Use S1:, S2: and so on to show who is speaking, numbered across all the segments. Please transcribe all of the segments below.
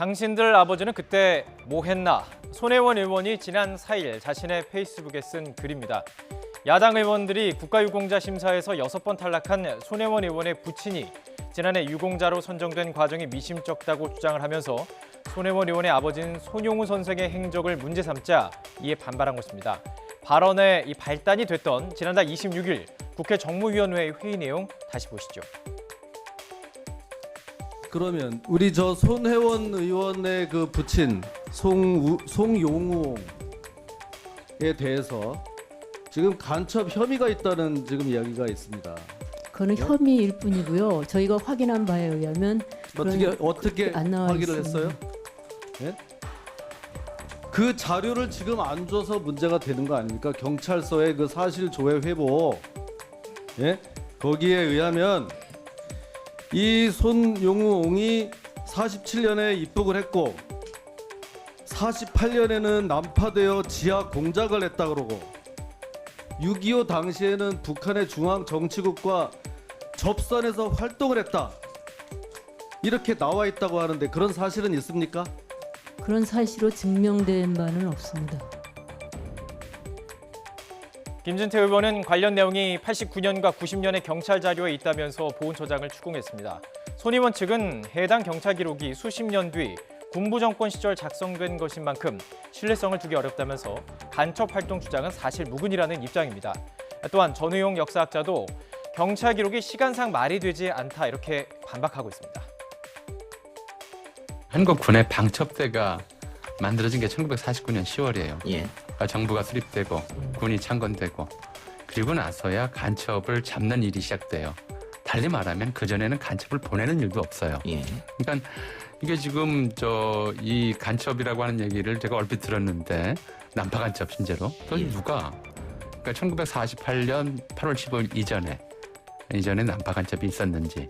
S1: 당신들 아버지는 그때 뭐 했나? 손혜원 의원이 지난 4일 자신의 페이스북에 쓴 글입니다. 야당 의원들이 국가유공자 심사에서 6번 탈락한 손혜원 의원의 부친이 지난해 유공자로 선정된 과정이 미심쩍다고 주장을 하면서 손혜원 의원의 아버지는 손용우 선생의 행적을 문제 삼자 이에 반발한 것입니다. 발언의 이 발단이 됐던 지난달 26일 국회 정무위원회 회의 내용 다시 보시죠.
S2: 그러면 우리 저 손혜원 의원의 그 부친 송용우에 대해서 지금 간첩 혐의가 있다는 지금 이야기가 있습니다.
S3: 그거는 혐의일 뿐이고요. 저희가 확인한 바에 의하면
S2: 어떻게
S3: 안 나와
S2: 확인을
S3: 있습니다.
S2: 했어요? 예? 그 자료를 지금 안 줘서 문제가 되는 거 아닙니까? 경찰서의 그 사실 조회 회복, 예? 거기에 의하면 이 손용우옹이 47년에 입북을 했고 48년에는 난파되어 지하 공작을 했다 그러고 6.25 당시에는 북한의 중앙정치국과 접선해서 활동을 했다. 이렇게 나와 있다고 하는데 그런 사실은 있습니까?
S3: 그런 사실로 증명된 바는 없습니다.
S1: 김진태 의원은 관련 내용이 89년과 90년의 경찰 자료에 있다면서 보훈처장을 추궁했습니다. 손 의원 측은 해당 경찰 기록이 수십 년 뒤 군부 정권 시절 작성된 것인 만큼 신뢰성을 두기 어렵다면서 간첩 활동 주장은 사실 무근이라는 입장입니다. 또한 전우용 역사학자도 경찰 기록이 시간상 말이 되지 않다 이렇게 반박하고 있습니다.
S4: 한국 군의 방첩대가 만들어진 게 1949년 10월이에요.
S5: 예.
S4: 정부가 수립되고 군이 창건되고 그리고 나서야 간첩을 잡는 일이 시작돼요. 달리 말하면 그전에는 간첩을 보내는 일도 없어요.
S5: 예.
S4: 그러니까 이게 지금 이 간첩이라고 하는 얘기를 제가 얼핏 들었는데 난파 간첩 심지어로 그건 누가? 그러니까 1948년 8월 15일 이전에 난파 간첩이 있었는지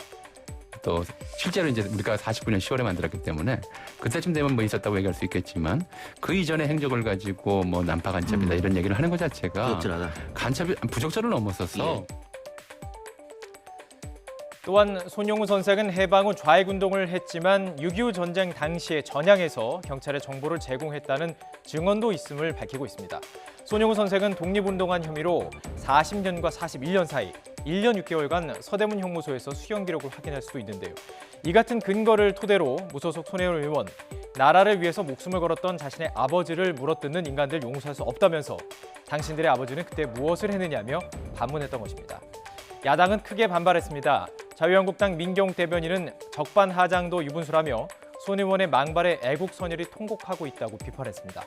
S4: 또 실제로 이제 우리가 49년 10월에 만들었기 때문에 그때쯤 되면 뭐 있었다고 얘기할 수 있겠지만 그 이전의 행적을 가지고 뭐 난파 간첩이다 이런 얘기를 하는 것 자체가
S5: 부적절하다.
S4: 간첩이 부적절을 넘어서서
S5: 예.
S1: 또한 손용우 선생은 해방 후 좌익운동을 했지만 6.25 전쟁 당시에 전향해서 경찰에 정보를 제공했다는 증언도 있음을 밝히고 있습니다. 손용우 선생은 독립운동한 혐의로 40년과 41년 사이 1년 6개월간 서대문 형무소에서 수형 기록을 확인할 수도 있는데요. 이 같은 근거를 토대로 무소속 손혜원 의원, 나라를 위해서 목숨을 걸었던 자신의 아버지를 물어뜯는 인간들 용서할 수 없다면서 당신들의 아버지는 그때 무엇을 했느냐며 반문했던 것입니다. 야당은 크게 반발했습니다. 자유한국당 민경 대변인은 적반하장도 유분수라며 손 의원의 망발에 애국 선열이 통곡하고 있다고 비판했습니다.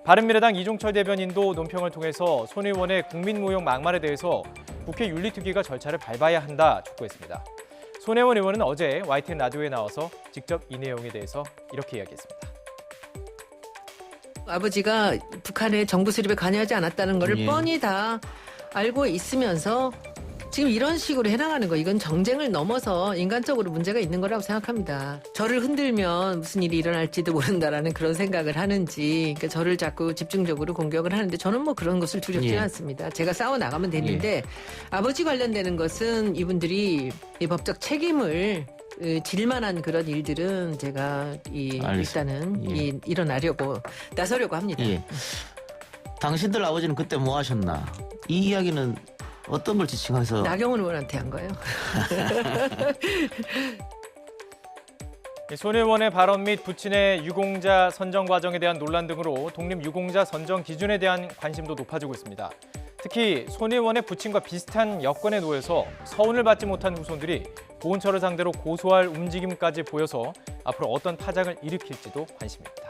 S1: 바른미래당 이종철 대변인도 논평을 통해서 손 의원의 국민무용 막말에 대해서 국회 윤리특위가 절차를 밟아야 한다 촉구했습니다. 손혜원 의원은 어제 YTN 라디오에 나와서 직접 이 내용에 대해서 이렇게 이야기했습니다.
S6: 아버지가 북한의 정부 수립에 관여하지 않았다는 것을
S5: 예.
S6: 뻔히 다 알고 있으면서 지금 이런 식으로 해나가는 거 이건 정쟁을 넘어서 인간적으로 문제가 있는 거라고 생각합니다. 저를 흔들면 무슨 일이 일어날지도 모른다라는 그런 생각을 하는지 그러니까 저를 자꾸 집중적으로 공격을 하는데 저는 뭐 그런 것을 두렵지는
S5: 예.
S6: 않습니다. 제가 싸워 나가면 되는데 아버지 관련되는 것은 이분들이 이 법적 책임을 질 만한 그런 일들은 제가 일단은
S5: 예.
S6: 일어나려고 나서려고 합니다.
S5: 예. 당신들 아버지는 그때 뭐 하셨나? 이 이야기는 어떤 걸 지칭해서
S6: 나경원 의원한테 한 거예요.
S1: 손 의원의 발언 및 부친의 유공자 선정 과정에 대한 논란 등으로 독립 유공자 선정 기준에 대한 관심도 높아지고 있습니다. 특히 손 의원의 부친과 비슷한 여건에 놓여서 서운을 받지 못한 후손들이 보훈처를 상대로 고소할 움직임까지 보여서 앞으로 어떤 파장을 일으킬지도 관심입니다.